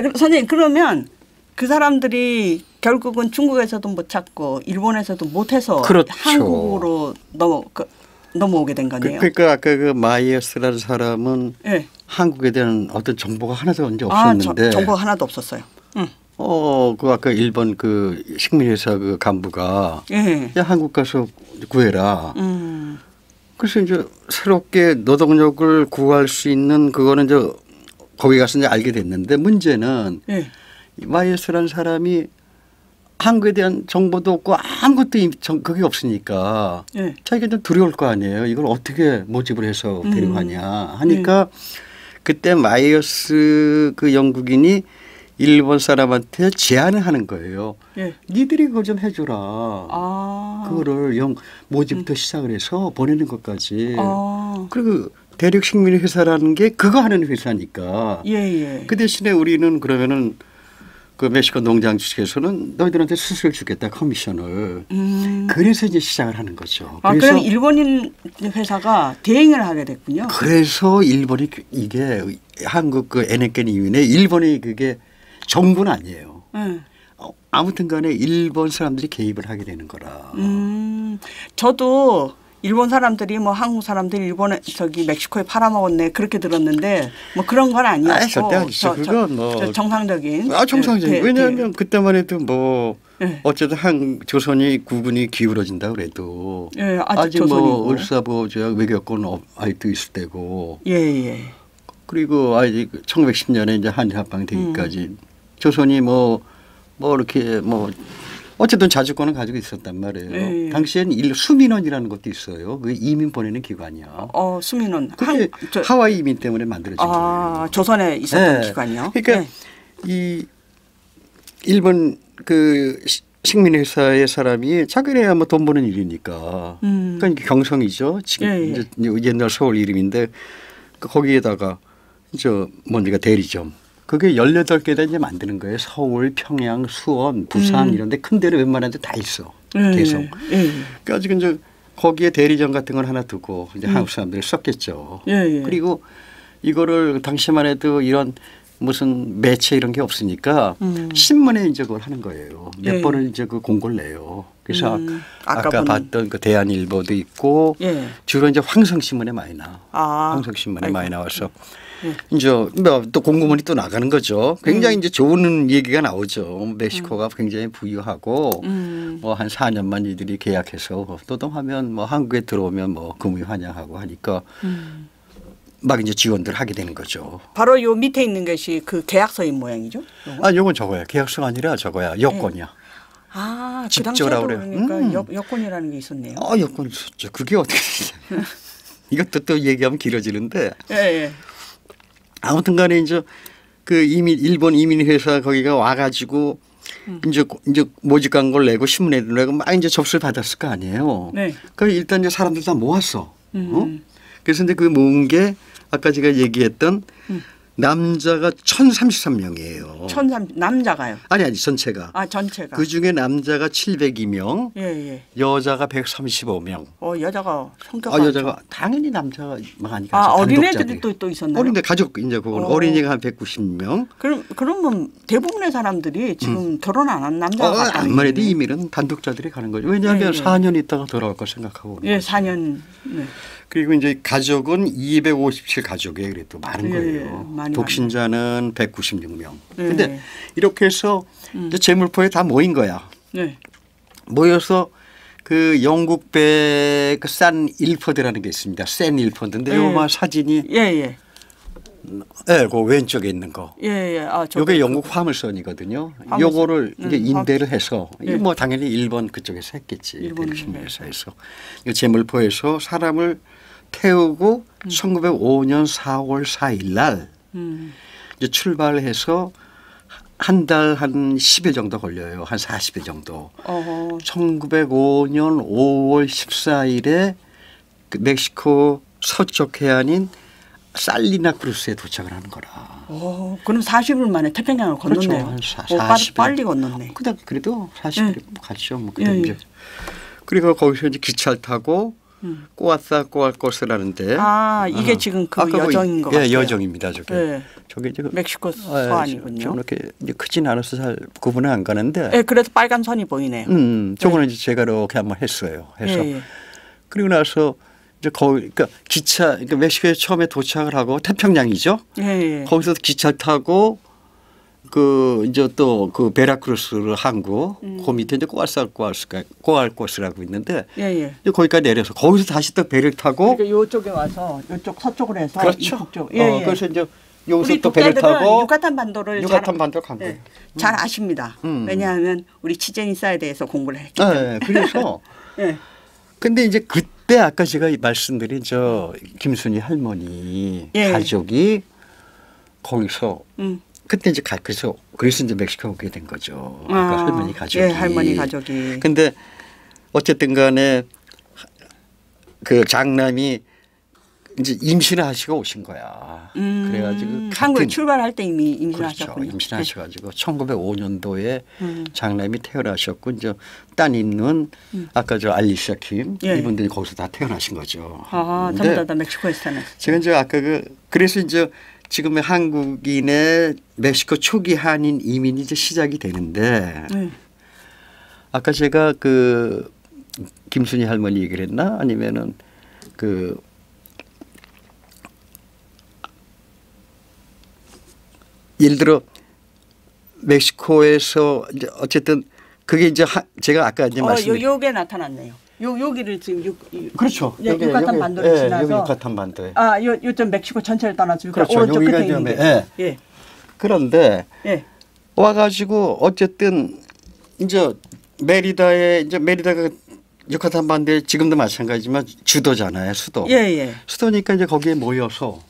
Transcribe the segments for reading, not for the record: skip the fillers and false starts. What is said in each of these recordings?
네, 선생님 그러면 그 사람들이 결국은 중국에서도 못 찾고 일본에서도 못해서 그렇죠. 한국으로 넘어오게 된 거네요. 그러니까 아까 그 마이어스라는 사람은 네. 한국에 대한 어떤 정보가 하나도 이제 없었는데. 정보가 하나도 없었어요. 그 아까 일본 그 식민회사 그 간부가 네. 야 한국 가서 구해라. 그래서 이제 새롭게 노동력을 구할 수 있는 그거는 이제 거기 가서 이제 알게 됐는데 문제는 네. 마이어스라는 사람이 한국에 대한 정보도 없고 아무것도 그게 없으니까 네. 자기가 좀 두려울 거 아니에요. 이걸 어떻게 모집을 해서 데리고 가냐 하니까 그때 마이어스 그 영국인이 일본 사람한테 제안을 하는 거예요. 네. 니들이 그걸 좀 해줘라. 그거를 모집부터 시작을 해서 보내는 것까지. 그리고 대륙 식민 회사라는 게 그거 하는 회사니까. 예. 그 대신에 우리는 그러면은 그 멕시코 농장 측에서는 너희들한테 수수료 주겠다 커미션을. 그래서 이제 시작을 하는 거죠. 그럼 일본인 회사가 대행을 하게 됐군요. 그래서 일본이 이게 한국 그 에네켄 이윤에 일본이 그게 정부는 아니에요. 아무튼 간에 일본 사람들이 개입을 하게 되는 거라. 저도 일본 사람들이 뭐 한국 사람들이 일본에 멕시코에 팔아먹었네 그렇게 들었는데 뭐 그런 건 아니었고. 절대 아니죠. 그건 뭐 정상적인. 정상적인. 왜냐하면 그때만 해도 뭐 어쨌든 조선이 구군이 기울어진다 그래도 아직 뭐 을사보자 외교권 아직도 있을 때고. 예. 그리고 아직 1910년에 이제 한일 합방이 되기까지 조선이 뭐 이렇게 뭐 어쨌든 자주권을 가지고 있었단 말이에요. 당시엔 수민원이라는 것도 있어요. 그 이민 보내는 기관이야. 수민원. 그게 하와이 이민 때문에 만들어진 거예요. 조선에 있었던 기관이요. 그러니까 이 일본 그 식민회사의 사람이 자기네야 뭐 돈 버는 일이니까. 그러니까 경성이죠. 지금 이제 옛날 서울 이름인데 거기에다가 뭔가 대리점. 그게 18개다 이제 만드는 거예요. 서울, 평양, 수원, 부산 이런 데 큰 데를 웬만한 데 다 있어. 계속. 그래가지고 이제 거기에 대리점 같은 걸 하나 두고 이제 한국 사람들이 썼겠죠. 그리고 이거를 당시만 해도 이런 무슨 매체 이런 게 없으니까 신문에 이제 그걸 하는 거예요. 몇 번을 이제 그 공고를 내요. 그래서 아까 봤던 그 대한일보도 있고 주로 이제 황성신문에 많이 나. 황성신문에 많이 나와서 이제 또 공고문이 또 나가는 거죠. 굉장히 이제 좋은 얘기가 나오죠. 멕시코가 굉장히 부유하고 뭐 한 4년만 이들이 계약해서 노동하면 뭐 한국에 들어오면 뭐 금이 환영하고 하니까 막 이제 지원들 하게 되는 거죠. 바로 요 밑에 있는 것이 그 계약서인 모양이죠? 요건 저거야. 계약서가 아니라 저거야. 여권이야. 그 당시에도 그러니까 여권이라는 게 있었네요. 여권 있었죠. 그게 어떻게 되냐. 이것도 또 얘기하면 길어지는데. 아무튼 간에 이제 그 일본 이민회사 거기가 와가지고 이제 모집 광고를 내고 신문에 내고 막 이제 접수를 받았을 거 아니에요. 그럼 일단 이제 사람들 다 모았어. 그래서 이제 그 모은 게 아까 제가 얘기했던 남자가 1,033명이에요. 남자가요? 아니 전체가. 전체가. 그중에 남자가 702명, 여자가 135명. 여자가 성격 여자가 당연히 남자가 많이 가죠. 어린애들이 또 있었나요? 어린애 가족 이제 그건 어린이가 한 190명. 그러면 대부분의 사람들이 지금 결혼 안 한 남자가 아무래도 해도 이민은 단독자들이 가는 거죠. 왜냐하면 4년 있다가 돌아올 걸 생각하고. 4년. 그리고 이제 가족은 257 가족이에요. 그래도 많은 거예요. 독신자는 196명. 그런데 이렇게 해서 이제 제물포에 다 모인 거야. 모여서 그 영국배 그 산 일포드라는 게 있습니다. 샌 일포드인데 요거 사진이 그 왼쪽에 있는 거. 요게 영국 화물선이거든요. 요거를 이제 인대를 해서 뭐 당연히 일본 그쪽에서 했겠지. 대륙식민회사에서 제물포에서 사람을 태우고 1905년 4월 4일 날 이제 출발해서 한 달 한 10일 정도 걸려요. 한 40일 정도. 1905년 5월 14일에 그 멕시코 서쪽 해안인 살리나크루스에 도착을 하는 거라. 그럼 40일 만에 태평양을 건넜네요. 그렇죠. 한 40일. 빨리 건넜네. 그래도 40일 갔죠. 뭐 그다음 이제 그리고 거기서 이제 기차를 타고 꼬았다 꼬알 것이라는데. 아 이게 지금 그 여정인 것 같아요. 예, 여정입니다. 저게. 네. 저게 이제 멕시코 서안이군요. 저는 이렇게 크진 않아서 잘 구분은 안 가는데. 네, 그래도 빨간 선이 보이네요. 저거는 이제 제가 이렇게 한번 했어요. 해서 그리고 나서 이제 거기 그러니까 기차 그러니까 멕시코에 처음에 도착을 하고 태평양이죠. 거기서 기차 타고 그 이제 또 그 베라크루스를 항구 그 밑에 이제 꼬알코스라고 있는데 이제 거기까지 내려서 거기서 다시 또 배를 타고 그러니까 이쪽에 와서 이쪽 서쪽으로 해서 그렇죠. 북쪽. 그래서 이제 여기서 또 배를 타고 유카탄 반도를 간 거예요. 잘 아십니다. 왜냐하면 우리 치첸이사에 대해서 공부를 했기 때문에. 그래서 근데 이제 그때 아까 제가 말씀드린 저 김순희 할머니 가족이 거기서 그때 이제 그래서 이제 멕시코 오게 된 거죠. 그러니까 할머니 가족이. 예, 할머니 가족이. 근데 어쨌든 간에 그 장남이 이제 임신을 하시고 오신 거야. 그래가지고 한국에 출발할 때 이미 임신하셨군요. 그렇죠. 임신하셔가지고 1905년도에 장남이 태어나셨고 이제 딸 있는 아까 저 알리샤 킴 이분들이 거기서 다 태어나신 거죠. 아, 전부 다 멕시코에서 태어났어요. 제가 이제 아까 그래서 이제 지금의 한국인의 멕시코 초기 한인 이민이 이제 시작이 되는데 아까 제가 그 김순희 할머니 얘기를 했나 아니면은 그 예를 들어 멕시코에서 이제 어쨌든 그게 이제 제가 아까 이제 말씀드린 요게 나타났네요. 여기를 지금 그렇죠. 유카탄 반도를 지나서 여기 유카탄 반도에. 요점 멕시코 전체를 떠나서 그렇죠. 오른쪽 끝에 있는데. 그런데 와가지고 어쨌든 이제 메리다가 유카탄 반도에 지금도 마찬가지지만 주도잖아요. 수도. 수도니까 이제 거기에 모여서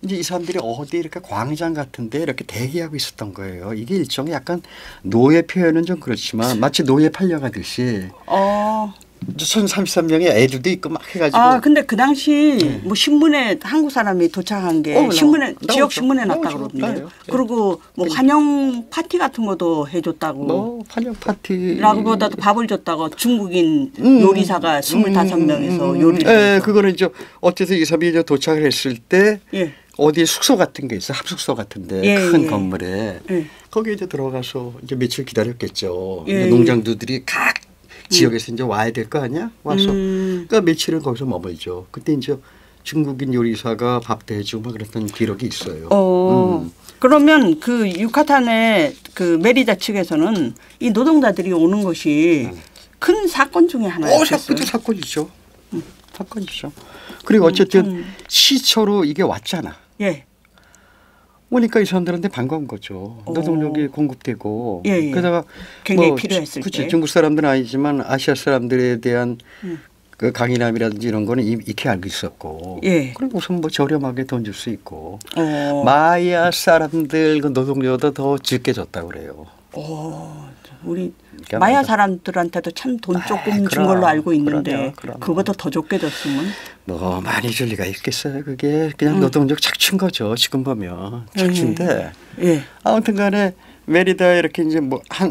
이제 이 사람들이 어디 이렇게 광장 같은데 이렇게 대기하고 있었던 거예요. 이게 일종의 약간 노예 표현은 좀 그렇지만 마치 노예 팔려가듯이. 1033명의 애들도 있고 막 해가지고. 근데 그 당시 뭐 신문에 한국 사람이 도착한 게 신문에 지역 신문에 났다 그러던데요. 그리고 뭐 환영 파티 같은 것도 해줬다고. 뭐 환영 파티. 라고보다도 밥을 줬다고 중국인 요리사가 25명에서 요리를. 네, 그거는 이제 어쨌든 이 사람이 이제 도착을 했을 때. 어디 숙소 같은 게 있어 합숙소 같은데 큰 건물에 거기에 이제 들어가서 이제 며칠 기다렸겠죠. 농장주들이 각 지역에서 이제 와야 될 거 아니야? 와서 그러니까 며칠은 거기서 머물죠. 그때 이제 중국인 요리사가 밥도 해주고 막 그랬던 기록이 있어요. 그러면 그 유카탄의 그 메리다 측에서는 이 노동자들이 오는 것이 큰 사건 중에 하나였어요. 사건이죠. 사건이죠. 그리고 어쨌든 시초로 이게 왔잖아. 오니까 이 사람들한테 반가운 거죠. 노동력이 공급되고. 그러다가 굉장히 필요했을 때. 중국 사람들은 아니지만 아시아 사람들에 대한 그 강인함이라든지 이런 거는 익히 알고 있었고. 그리고 우선 뭐 저렴하게 돈 줄 수 있고. 마야 사람들 그 노동력도 더 적게 줬다고 그래요. 우리 마야 사람들한테도 참 돈 조금 준 걸로 알고 있는데 그것도 더 좋게 줬으면 뭐 많이 줄 리가 있겠어요. 그게 그냥 노동력 착취인 거죠. 지금 보면 착취인데 아무튼 간에 메리다에 이렇게 이제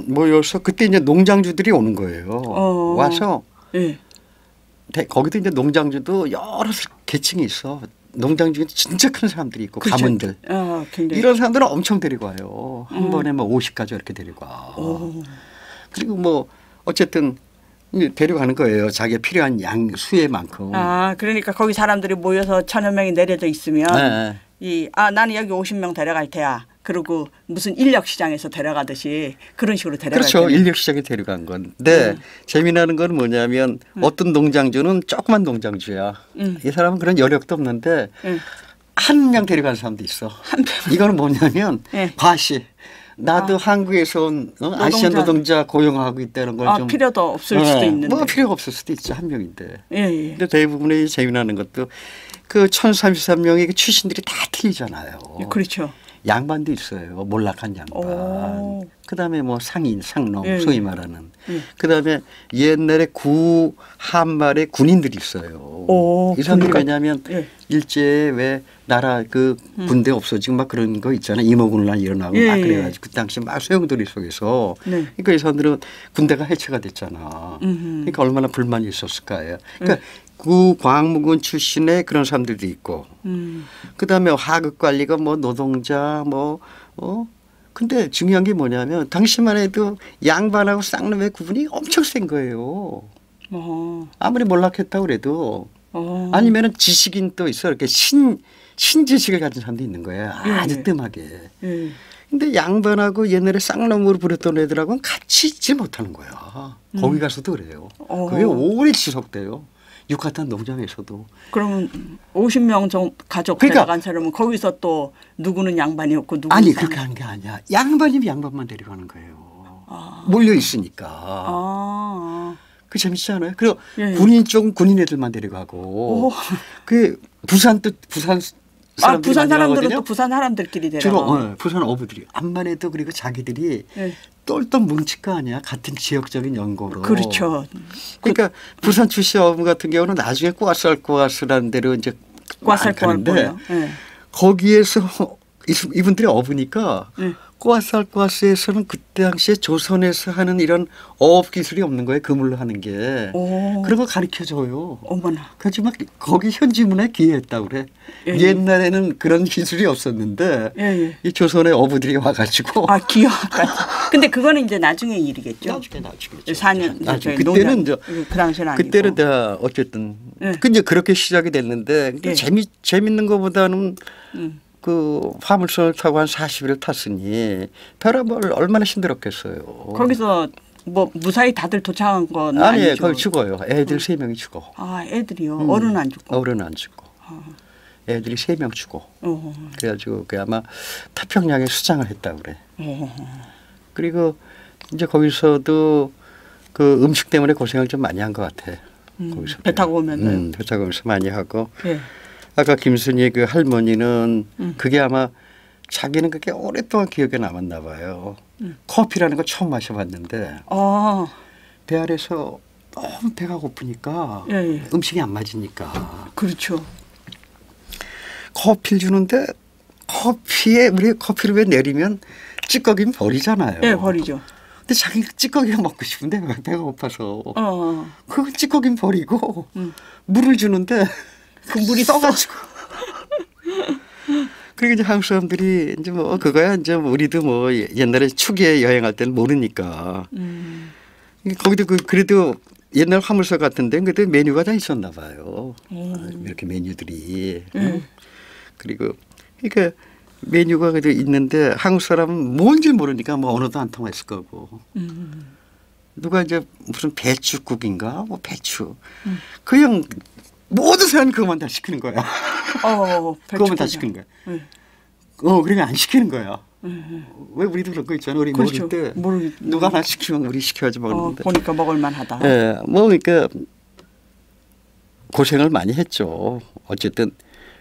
모여서 그때 이제 농장주들이 오는 거예요. 와서 거기도 이제 농장주도 여러 계층이 있어. 농장 중에 진짜 큰 사람들이 있고 가문들 이런 사람들은 엄청 데리고 와요. 한 번에 뭐 50가지 이렇게 데리고 와. 그리고 뭐 어쨌든 데려가는 거예요. 자기가 필요한 수의 만큼. 그러니까 거기 사람들이 모여서 1000여 명이 내려져 있으면 나는 여기 50명 데려갈 테야. 그리고 무슨 인력시장에서 데려가듯이 그런 식으로 데려갈 그렇죠. 인력시장에 데려간 건데 재미나는 건 뭐냐면 어떤 농장주는 조그만 농장주야. 이 사람은 그런 여력도 없는데 한 명 데려간 사람도 있어. 이거는 뭐냐면 과시. 나도 한국에서 온 아시아 노동자 고용하고 있다는 걸 좀 필요도 없을 수도 있는데. 뭐 필요가 없을 수도 있죠. 한 명인데. 근데 대부분의 재미나는 것도 그 1033명의 출신들이 다 틀리잖아요. 그렇죠. 양반도 있어요. 몰락한 양반. 그다음에 뭐 상인, 상놈 예. 소위 말하는. 그다음에 옛날에 한말에 군인들이 있어요. 이 사람들이 그러니까. 왜냐하면 예. 일제에 왜 나라 그 군대 없어지고 막 그런 거 있잖아요. 임오군란 일어나고 예. 막 그래가지고 그 당시 막 소용돌이 속에서 네. 그러니까 이 사람들은 군대가 해체가 됐잖아. 그러니까 얼마나 불만이 있었을까요. 그러니까 구 광무군 출신의 그런 사람들도 있고 그다음에 하급 관리가 뭐 노동자 근데 중요한 게 뭐냐면 당시만 해도 양반하고 쌍놈의 구분이 엄청 센 거예요. 아무리 몰락했다고 그래도 아니면은 지식인 또 있어 이렇게 신지식을 가진 사람도 있는 거예요. 아주 뜸하게. 근데 양반하고 옛날에 쌍놈으로 부렸던 애들하고는 같이 있지 못하는 거야. 거기 가서도 그래요. 그게 오래 지속돼요. 유카탄 농장에서도. 그러면 50명 정도 가족 데려간 사람은 거기서 또 누구는 양반이었고 누구는 아니 그렇게 하는 게 아니야. 양반이면 양반만 데려가는 거예요. 몰려 있으니까. 그 재밌지 않아요? 그리고 군인 쪽은 군인 애들만 데려가고 그 부산 사람들이 부산 사람들은 많이 또 부산 사람들끼리 데려가. 주로 부산 어부들이 암만 해도 그리고 자기들이 똘똘 뭉칠 거 아니야. 같은 지역적인 연고로. 그렇죠. 그러니까 부산 출신 어부 같은 경우는 나중에 꼬아썰꼬아스라는 데로 이제 가는데 거기에서 이분들이 어부니까 꼬아썰꼬아스에서는 그때 당시에 조선에서 하는 이런 어업 기술이 없는 거예요. 그물로 하는 게. 그런 거 가르쳐줘요. 어머나. 그래서 막 거기 현지 문화에 기여했다고 그래. 옛날에는 그런 기술이 없었는데 이 조선의 어부들이 와가지고. 기여까지. 근데 그거는 이제 나중에 일이겠죠. 나중에. 4년. 그때는 그 당시는 아니고. 그때는 다 어쨌든. 근데 그렇게 시작이 됐는데 재밌는 것보다는 그 화물선을 타고 한 40일을 탔으니 별의별 얼마나 힘들었겠어요. 거기서 뭐 무사히 다들 도착한 건 아니에요. 아니죠. 거기 죽어요. 애들 3명이 죽어. 애들이요. 어른은 안 죽고. 어른은 안 죽고. 애들이 3명 죽어. 그래가지고 그 아마 태평양에 수장을 했다고 그래. 그리고 이제 거기서도 그 음식 때문에 고생을 좀 많이 한 것 같아. 거기서 배 타고 오면. 배 타고 오면서 많이 하고. 아까 김순희의 그 할머니는 그게 아마 자기는 그게 오랫동안 기억에 남았나 봐요. 커피라는 거 처음 마셔봤는데 배 아래서 너무 배가 고프니까 음식이 안 맞으니까. 그렇죠. 커피를 주는데 우리 커피를 왜 내리면 찌꺼기는 버리잖아요. 버리죠. 근데 자기가 찌꺼기가 먹고 싶은데 배가 고파서 그 찌꺼기는 버리고 물을 주는데 그 물이 써가지고. 그리고 이제 한국 사람들이 이제 뭐 그거야 이제 우리도 뭐 옛날에 추기에 여행할 때는 모르니까. 거기도 그래도 옛날 화물선 같은데 그때 메뉴가 다 있었나 봐요. 이렇게 메뉴들이. 그리고 그러니까 메뉴가 그래도 있는데 한국 사람은 뭔지 모르니까 뭐 언어도 안 통했을 거고. 누가 이제 무슨 배추국인가 뭐 배추. 그냥 모든 사람이 그것만 다 시키는 거야. 그것만 다 시키는 거야. 그러니까 안 시키는 거야. 왜 우리도 그런 거 있잖아. 우리 그렇죠. 모를 때 누가 하나 시키면 우리 시켜야지 먹는데. 보니까 먹을 만하다. 뭐 그러니까 고생을 많이 했죠. 어쨌든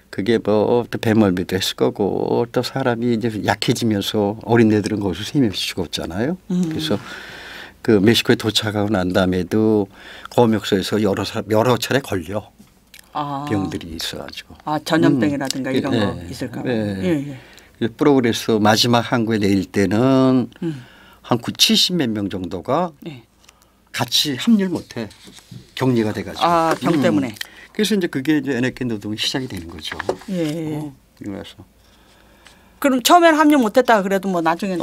그게 뭐 또 배멀미도 했을 거고 또 사람이 이제 약해지면서 어린애들은 거기서 3명씩 죽었잖아요. 그래서 그 멕시코에 도착하고 난 다음에도 검역소에서 여러 차례 걸려. 병들이 있어가지고. 전염병이라든가 이런 거 있을까 봐. 프로그레스 마지막 항구에 내릴 때는 한 70몇 명 정도가 같이 합류를 못해. 격리가 돼가지고. 병 때문에. 그래서 이제 그게 이제 NHK 노동이 시작이 되는 거죠. 그래서. 그럼 처음에는 합류 못했다가 그래도 뭐 나중엔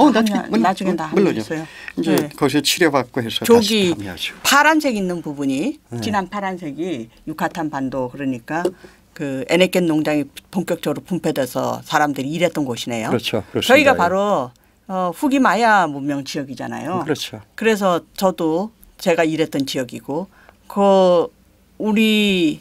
다 합류했어요. 이제 거기서 치료받고 해서 저기 다시 합류하죠. 파란색 있는 부분이 진한 파란색이 유카탄 반도 그러니까 그 에네켄 농장이 본격적으로 분폐돼서 사람들이 일했던 곳이네요. 그렇죠. 저희가 바로 후기 마야 문명 지역이잖아요. 그렇죠. 그래서 저도 제가 일했던 지역이고 그 우리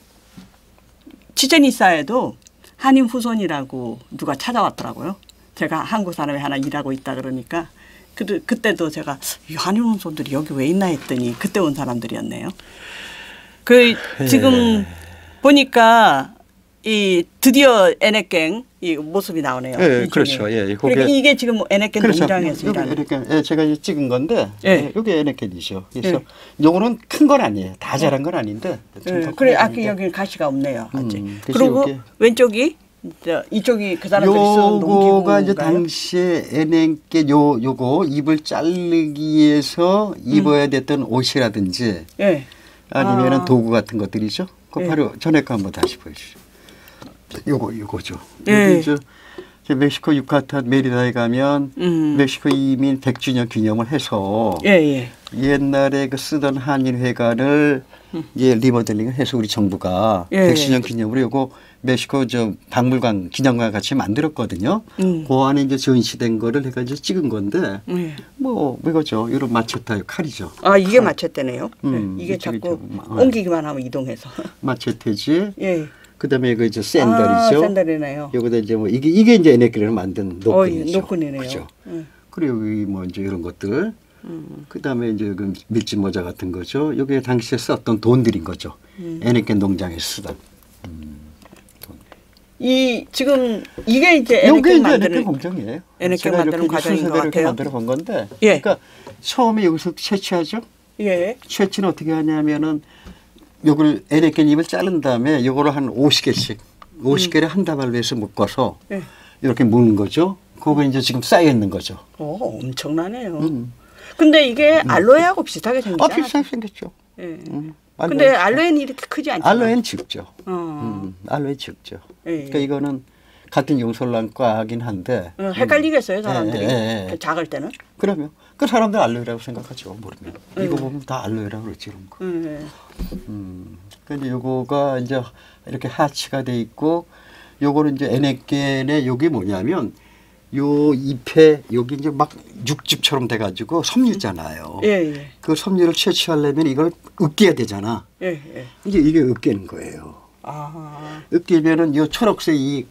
치체니사에도 한인 후손이라고 누가 찾아왔더라고요. 제가 한국 사람이 하나 일하고 있다 그러니까 그때도 제가 이 한인 후손들이 여기 왜 있나 했더니 그때 온 사람들이었네요. 지금 보니까 이 드디어 에넥갱 이 모습이 나오네요. 예, 그렇죠. 예, 그러니까 이게 지금 에넥갱 그렇죠. 농장에서 여기 에넥갱, 예, 제가 이제 찍은 건데, 예. 여기 에넥갱이죠. 그래서 요거는 큰 건 아니에요. 다 자란 건 아닌데. 예. 그래, 아까 여기 가시가 없네요. 그리고 여기, 왼쪽이 이쪽이 그 사람들이 쓴 농기구인가요? 요거가 이제 당시에 에넥갱 요거 잎을 자르기 위해서 입어야 됐던 옷이라든지, 예. 아니면은 도구 같은 것들이죠. 그 바로 전에 거 한번 다시 보여주시죠. 요거죠. 예. 멕시코 유카탄 메리다에 가면 멕시코 이민 100주년 기념을 해서 옛날에 그 쓰던 한일회관을 이제 리모델링을 해서 우리 정부가 100주년 기념으로 요거 멕시코 저 박물관 기념관 같이 만들었거든요. 그 안에 이제 전시된 거를 해가지고 찍은 건데 뭐 이거죠. 이런 마체타요 칼이죠. 아 이게 마체테네요. 이게 자꾸 옮기기만 하면 이동해서. 마체테지. 예. 그다음에 이거 이제 샌들이죠. 샌들이네요. 여기다 이제 뭐 이게 이제 에네끼를 만든 노끈이죠. 노끈이네요. 그죠. 그리고 여기 뭐 이제 이런 것들. 그다음에 이제 그 밀짚 모자 같은 거죠. 여기 당시에 썼던 돈들인 거죠. 에네끼 농장에 쓰던. 이 지금 이게 이제 에네끼 만드는 공정이에요. 에네끼 만드는 과정인 것 같아요. 만들어 본 건데. 그러니까 처음에 여기서 채취하죠. 예. 채취는 어떻게 하냐면은 요걸 에네끼 잎을 자른 다음에 요거를 한 50개씩 50개를 한 다발로 해서 묶어서 이렇게 묶는 거죠. 그거 이제 지금 쌓여 있는 거죠. 오, 엄청나네요. 근데 이게 알로에하고 비슷하게 생겼죠? 비슷하게 생겼죠. 예. 근데 알로에는 이렇게 크지 않죠? 알로에는 적죠. 알로에 적죠. 그러니까 이거는 같은 용설란과긴 한데 헷갈리겠어요 사람들이 작을 때는. 그러면 그 사람들 알로에라고 생각하죠. 모르면 이거 보면 다 알로에라고 그러지 이런 거. 근데 요거가 이제 이렇게 하치가 돼 있고 요거는 이제 에네겐의 요게 뭐냐면 요 잎에 여기 이제 막 육즙처럼 돼가지고 섬유잖아요. 그 섬유를 채취하려면 이걸 으깨야 되잖아. 이제 이게 으깨는 거예요. 으깨면은 요 초록색 이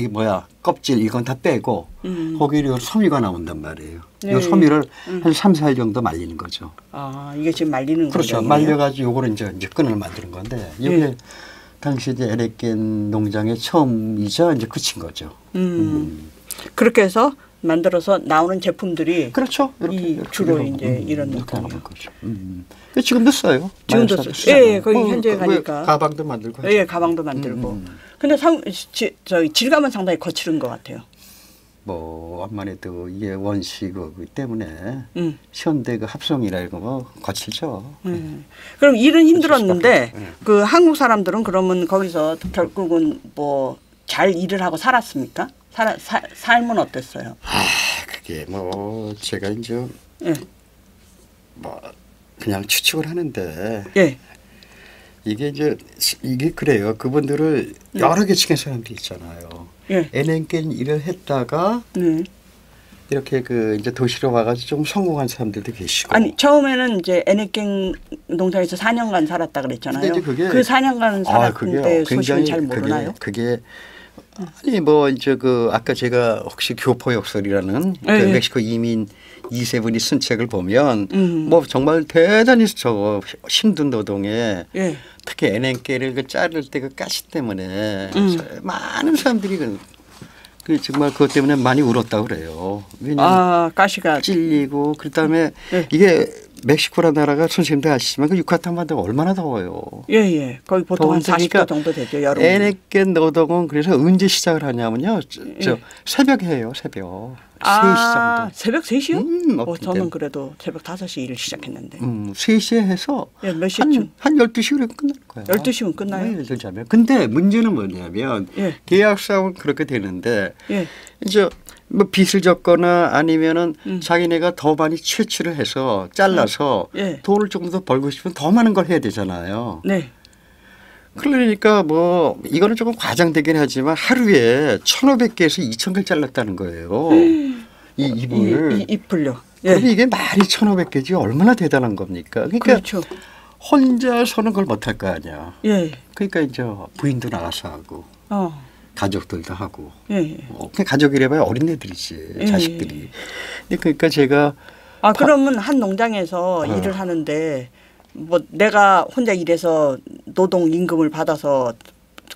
뭐야 껍질 이건 다 빼고 거기에 섬유가 나온단 말이에요. 이 섬유를 한 3, 4일 정도 말리는 거죠. 이게 지금 말리는 거죠. 그렇죠. 말려가지고 요거를 이제 끈을 만드는 건데 이게 당시 이제 에네겐 농장의 처음이자 이제 끝인 거죠. 그렇게 해서 만들어서 나오는 제품들이 그렇죠. 이렇게 주로 이제 이런 느낌이에요. 거죠. 지금도 써요. 지금도 써요. 예, 거기 현재 가니까 가방도 만들고. 예, 가방도 만들고. 근데 저희 질감은 상당히 거칠은 것 같아요. 뭐 아무래도 이게 원시이기 때문에 현대 그 합성이라고 뭐 거칠죠. 그럼 일은 힘들었는데 그 한국 사람들은 그러면 거기서 결국은 뭐 잘 일을 하고 살았습니까? 삶은 어땠어요? 그게 뭐 제가 이제 뭐 그냥 추측을 하는데 이게 그래요. 그분들을 여러 개 층의 사람들이 있잖아요. 에넨겐 일을 했다가 이렇게 그 이제 도시로 와가지고 좀 성공한 사람들도 계시고. 아니 처음에는 이제 에넥갱 농장에서 4년간 살았다 그랬잖아요. 그 4년간 살았을 때 소식을 잘 모르나요? 그게 아니 뭐 이제 그 아까 제가 혹시 교포 역설이라는 그 멕시코 이민 2세분이 쓴 책을 보면 뭐 정말 대단히 저 힘든 노동에 특히 에넨게를 그 자를 때 그 가시 때문에 많은 사람들이 그 정말 그것 때문에 많이 울었다고 그래요. 왜냐하면 가시가 찔리고 그다음에 이게 멕시코라는 나라가 선생님도 아시지만 그 유카탄 반도가 얼마나 더워요. 거기 보통 한 40도 정도 되죠. 여름. 에넥겐 노동은 그래서 언제 시작을 하냐면요. 저 새벽에 해요. 새벽 3시 정도. 새벽 3시요? 저는 그래도 새벽 5시 일을 시작했는데. 3시에 해서 몇 시쯤? 한 12시로 끝날 거예요. 12시면 끝나요? 네, 자면. 근데 문제는 뭐냐면 계약상은 그렇게 되는데 이제 뭐 빚을 졌거나 아니면은 자기네가 더 많이 채취를 해서 잘라서 돈을 조금 더 벌고 싶으면 더 많은 걸 해야 되잖아요. 그러니까 뭐 이거는 조금 과장되긴 하지만 하루에 1,500개에서 2,000개를 잘랐다는 거예요. 이 잎을. 잎을요. 그럼 이게 말이 1,500개지 얼마나 대단한 겁니까? 그러니까 그렇죠. 혼자서는 그걸 못할 거 아니야. 그러니까 이제 부인도 나가서 하고 가족들도 하고. 가족이래봐야 어린애들이지 자식들이. 그러니까 제가 그러면 한 농장에서 일을 하는데 뭐 내가 혼자 일해서 노동 임금을 받아서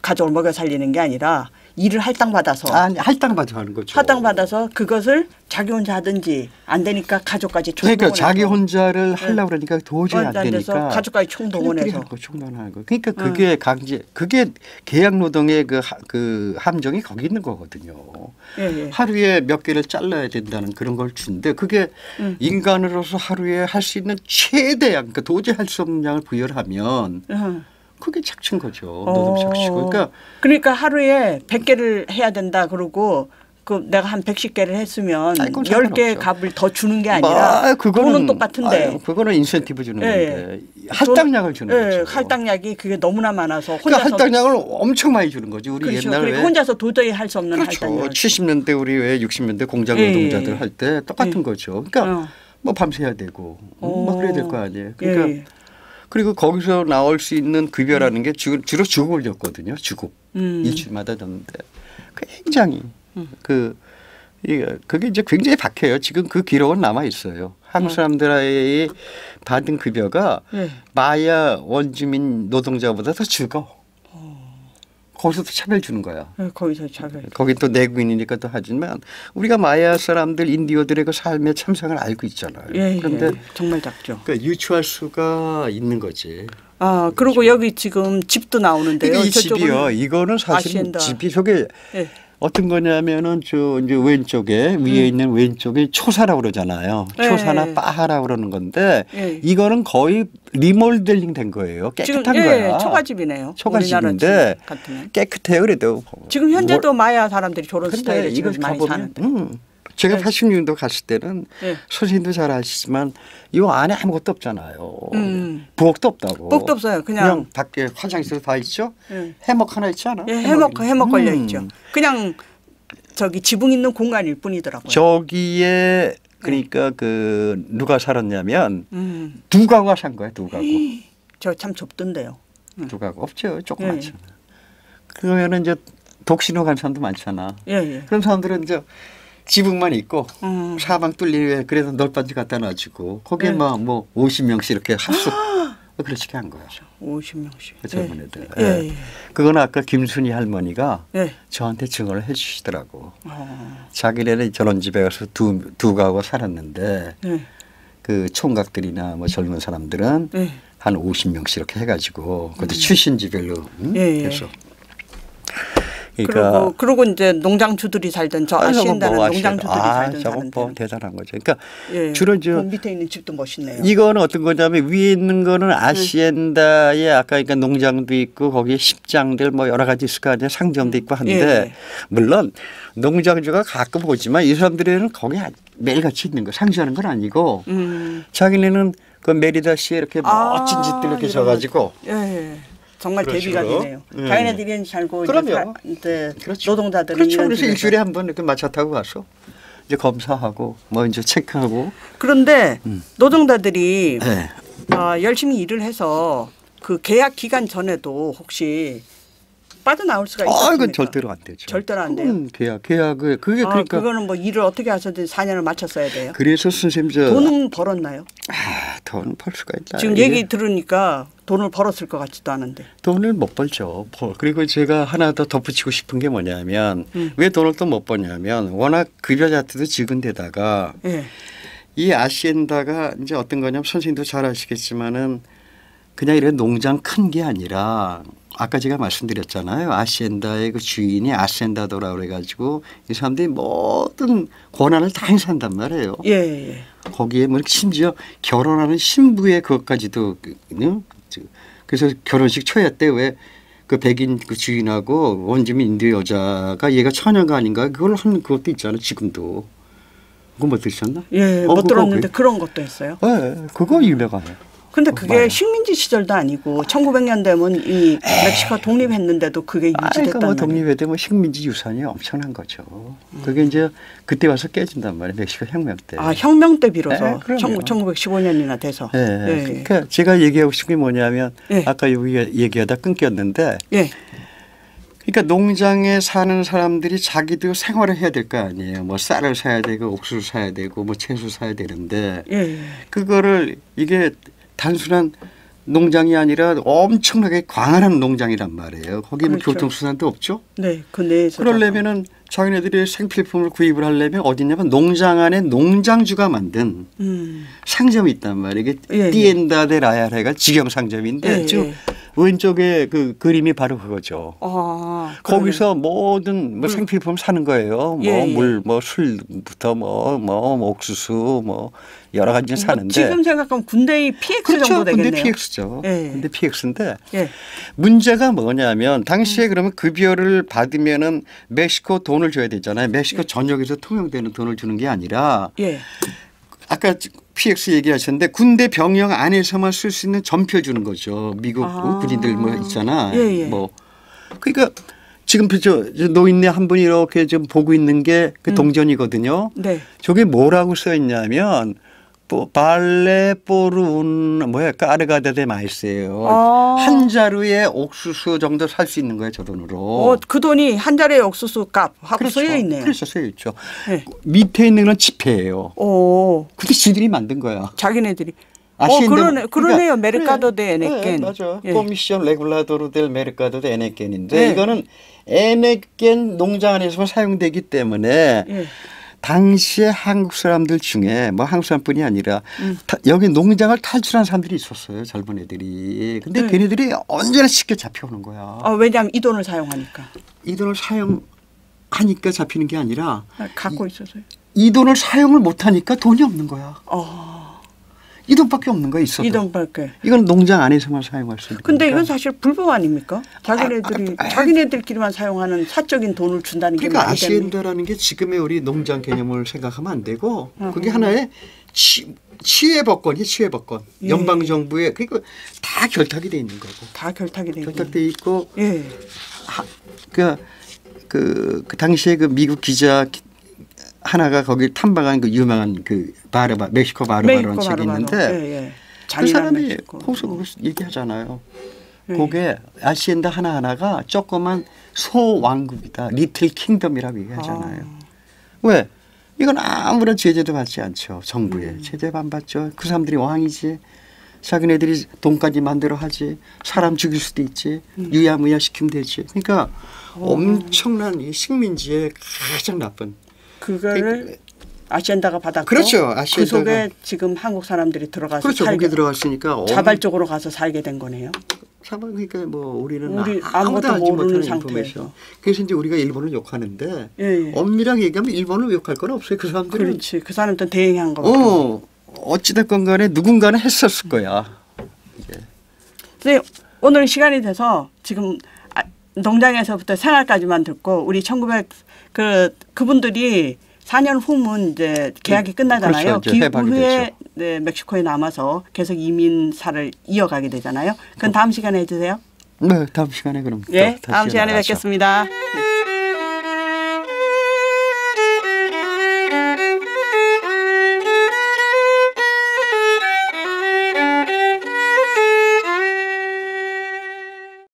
가족을 먹여 살리는 게 아니라 일을 할당받아서. 아니 할당받아서 하는 거죠. 할당받아서 그것을 자기 혼자 하든지 안 되니까 가족까지 총동원해서. 그러니까 자기 혼자를 하려고 그러니까 도저히 안 되니까. 가족까지 총동원해서. 총동원하는 거. 그러니까 그게 그게 계약노동의 그 함정이 거기 있는 거거든요. 예. 하루에 몇 개를 잘라야 된다는 그런 걸 준대. 그게 인간으로서 하루에 할 수 있는 최대한 그러니까 도저히 할 수 없는 양을 부여를 하면 그게 착취인 거죠. 노동 착취고. 그러니까 하루에 100개를 해야 된다 그러고 그 내가 한 110개를 했으면 10개 값을 더 주는 게 아니라 돈은 똑같은데. 그거는 인센티브 주는 건데 할당량을 주는 거죠. 할당량이 그게 너무나 많아서 혼자서. 그러니까 할당량을 엄청 많이 주는 거지. 우리 그렇죠. 옛날에 혼자서 도저히 할 수 없는 그렇죠. 할당량. 70년대 우리 왜 60년대 공장 노동자들 할 때 똑같은 거죠. 그러니까 뭐 밤새야 되고 뭐 그래야 될 거 아니에요. 그러니까 그리고 거기서 나올 수 있는 급여라는 게 주로 주급을 줬거든요. 주급 일주일마다 줬는데 굉장히 그게 이제 굉장히 박해요. 지금 그 기록은 남아 있어요. 한국 사람들이 받은 급여가 마야 원주민 노동자보다 더 적어. 거기서도 차별 주는 거야. 거기서 차별. 거기 또 내국인이니까 또 하지만 우리가 마야 사람들 인디오들의 그 삶의 참상을 알고 있잖아요. 그런데 정말 작죠. 그러니까 유추할 수가 있는 거지. 아 그리고 여기 지금 집도 나오는데요. 그러니까 이 집이요. 이거는 사실 아시엔다. 집이 저게 어떤 거냐면은 저 이제 왼쪽에 위에 있는 왼쪽에 초사라고 그러잖아요. 초사나 빠하라고 그러는 건데 이거는 거의 리모델링 된 거예요. 깨끗한 거야. 초가집이네요. 초가집인데 깨끗해요. 그래도 지금 현재도 마야 사람들이 저런 스타일에 지금 많이 사는데. 제가 80년도 갔을 때는 선생님도 잘 아시지만 이 안에 아무것도 없잖아요. 부엌도 없다고. 부엌도 없어요. 그냥 밖에 화장실 다 있죠. 해먹 하나 있지 않아? 해먹 걸려 있죠. 그냥 저기 지붕 있는 공간일 뿐이더라고요. 저기에 그러니까 그 누가 살았냐면 두 가구가 산 거야. 두 가구. 저 참 좁던데요. 두 가구 없죠. 조그맣잖아. 그러면은 이제 독신호 간 사람도 많잖아. 그런 사람들은 이제 지붕만 있고 사방 뚫리게 그래서 널빤지 갖다 놔주고 거기에 막 뭐 50명씩 이렇게 합숙 그렇게 한 거죠. 50명씩. 젊은 애들. 그건 아까 김순희 할머니가 저한테 증언을 해 주시더라고. 자기네는 저런 집에 가서 두 가구가 살았는데 그 총각들이나 뭐 젊은 사람들은 한 50명씩 이렇게 해가지고 그것도 출신지별로 해서. 그러니까 그리고 이제 농장주들이 살던 저 아시엔다는 농장주들이 살던 저건 뭐 대단한 거죠. 그러니까 주로 저 밑에 있는 집도 멋있네요. 이거는 어떤 거냐면 위에 있는 거는 아시엔다의 아까 그러니까 농장도 있고 거기에 십장들 뭐 여러 가지 있을 거 아니에요. 상점도 있고 한데 물론 농장주가 가끔 오지만 이 사람들은 거기 매일같이 있는 거 상주하는 건 아니고 자기네는 그 메리다시에 이렇게 멋진 집들 이렇게 져가지고. 정말 대비가 되네요. 자기네들이 살고 그럼요. 이제 그렇죠. 노동자들은 그렇죠. 그래서 일주일에 한 번 이렇게 마차 타고 가서 이제 검사하고 뭐 이제 체크하고. 그런데 노동자들이 열심히 일을 해서 그 계약 기간 전에도 혹시 빠져나올 수가 있습니까? 이건 절대로 안 되죠. 절대로 안 돼요. 계약을 그게 그러니까 그거는 뭐 일을 어떻게 하셔도 4년을 맞췄어야 돼요. 그래서 선생님 돈은 벌었나요? 돈은 벌 수가 있다. 지금 얘기 들으니까 돈을 벌었을 것 같지도 않은데. 돈을 못 벌죠. 그리고 제가 하나 더 덧붙이고 싶은 게 뭐냐면 왜 돈을 또 못 버냐면 워낙 급여 자체도 적은 데다가 이 아시엔다가 이제 어떤 거냐면 선생님도 잘 아시겠지만은 그냥 이런 농장 큰 게 아니라 아까 제가 말씀드렸잖아요. 아시엔다의 그 주인이 아시엔다도라고 그래가지고 이 사람들이 모든 권한을 다 행사한단 말이에요. 거기에 뭐 심지어 결혼하는 신부의 그것까지도 그래서 결혼식 초야 때 왜 그 백인 그 주인하고 원주민 인도 여자가 얘가 처녀가 아닌가 그걸 하는 그것도 있잖아요. 지금도. 그거 못 들으셨나? 못 들었는데 그런 것도 했어요. 그거 유명해요. 근데 그게 식민지 시절도 아니고 1900년 되면 이 멕시코가 독립했는데도 그게 유지됐단 말이에요. 그러니까 뭐 독립했는데 식민지 유산이 엄청난 거죠. 그게 이제 그때 와서 깨진단 말이에요. 멕시코 혁명 때. 혁명 때 비로소 1915년이나 돼서. 그러니까 제가 얘기하고 싶은 게 뭐냐면 아까 여기 얘기하다 끊겼는데 그러니까 농장에 사는 사람들이 자기도 생활을 해야 될 거 아니에요. 뭐 쌀을 사야 되고 옥수수 사야 되고 뭐 채소 사야 되는데 그거를 이게 단순한 농장이 아니라 엄청나게 광활한 농장이란 말이에요. 거기 그렇죠. 교통수단도 없죠. 네, 그 내에서. 그러려면은 자기네들이 생필품을 구입을 하려면 어디냐면 농장 안에 농장주가 만든 상점이 있단 말이에요. 이게 예, 띠엔다 데 라야레가 직영 상점인데 지금 왼쪽에 그 그림이 바로 그거죠. 거기서 모든 뭐 생필품 사는 거예요. 뭐 물, 뭐 술부터 뭐 옥수수 뭐 여러 가지 사는데. 지금 생각하면 군대의 PX 그렇죠. 정도 되겠네요. 군대 PX죠. 군대 PX인데 문제가 뭐냐면 당시에 그러면 급여를 받으면은 멕시코 돈을 줘야 되잖아요. 멕시코 전역에서 통용되는 돈을 주는 게 아니라 아까 PX 얘기하셨는데 군대 병영 안에서만 쓸 수 있는 전표 주는 거죠. 미국 군인들 뭐 있잖아. 뭐 그러니까 지금 노인네 한 분이 이렇게 좀 보고 있는 게 그 동전이거든요. 저게 뭐라고 써 있냐면 발레 포룬 뭐야 까르가다 데 마이스예요. 한 자루에 옥수수 정도 살 수 있는 거예요, 저 돈으로. 그 돈이 한 자루에 옥수수 값하고 그렇죠. 쓰여 있네요. 그렇죠, 쓰여 있죠. 밑에 있는 건 지폐예요. 그게 지들이 만든 거야. 자기네들이. 그러네요. 그러니까, 메르카도 데 에네켄. 맞아. 코미션 레굴라도르 델 메르카도 데 에네켄인데 이거는 에네켄 농장 안에서만 사용되기 때문에 당시에 한국 사람들 중에 뭐 한국 사람뿐이 아니라 여기 농장을 탈출한 사람들이 있었어요. 젊은 애들이. 근데 걔네들이 언제나 쉽게 잡혀오는 거야. 왜냐하면 이 돈을 사용하니까. 이 돈을 사용하니까 잡히는 게 아니라 갖고 있어서요. 이 돈을 사용을 못하니까 돈이 없는 거야. 이 돈밖에 없는 거야 있어도. 이 돈밖에. 이건 농장 안에서만 사용할 수 있는 거니까. 근데 이건 사실 불법 아닙니까? 자기네들끼리만 사용하는 사적인 돈을 준다는 게 그러니까 말이 되는. 아시엔다라는 게 지금의 우리 농장 개념을 생각하면 안 되고 그게 하나의 치외법권이 치외법권. 연방정부에 그러니까 다 결탁이 돼 있는 거고. 다 결탁이 돼 있고. 결탁돼 있고. 그 당시에 그 미국 기자 하나가 거기 탐방한 그 유명한 그 멕시코 바르바라는 책이 있는데 그 사람이 거기서 얘기하잖아요. 그게 아시엔다 하나하나가 조그만 소왕국이다. 리틀 킹덤이라고 얘기하잖아요. 왜? 이건 아무런 제재도 받지 않죠. 정부에. 제재 안 받죠. 그 사람들이 왕이지. 자기네들이 돈까지 만들어 하지. 사람 죽일 수도 있지. 유야무야 시키면 되지. 그러니까 엄청난 이 식민지의 가장 나쁜. 그거를 아시엔다가 받았고 그렇죠. 그 아시엔다가. 속에 지금 한국 사람들이 들어가서 그렇죠. 거기 들어갔으니까 자발적으로 가서 살게 된 거네요. 그러니까 뭐 우리는 아무것도 모르는 상태에서. 그래서 이제 우리가 일본을 욕하는데 엄밀하게 얘기하면 일본을 욕할 건 없어요. 그 사람들은. 그렇지. 그 사람들은 대행한 거. 어찌됐건 간에 누군가는 했었을 거야. 선생님 오늘 시간이 돼서 지금 농장에서부터 생활까지만 듣고 우리 1900 그분들이 4년 후면 이제 계약이 끝나잖아요. 그렇죠. 그 후에 멕시코에 남아서 계속 이민사를 이어가게 되잖아요. 그건 다음 시간에 해주세요. 네, 다음 시간에 그럼. 다음 시간에 뵙겠습니다.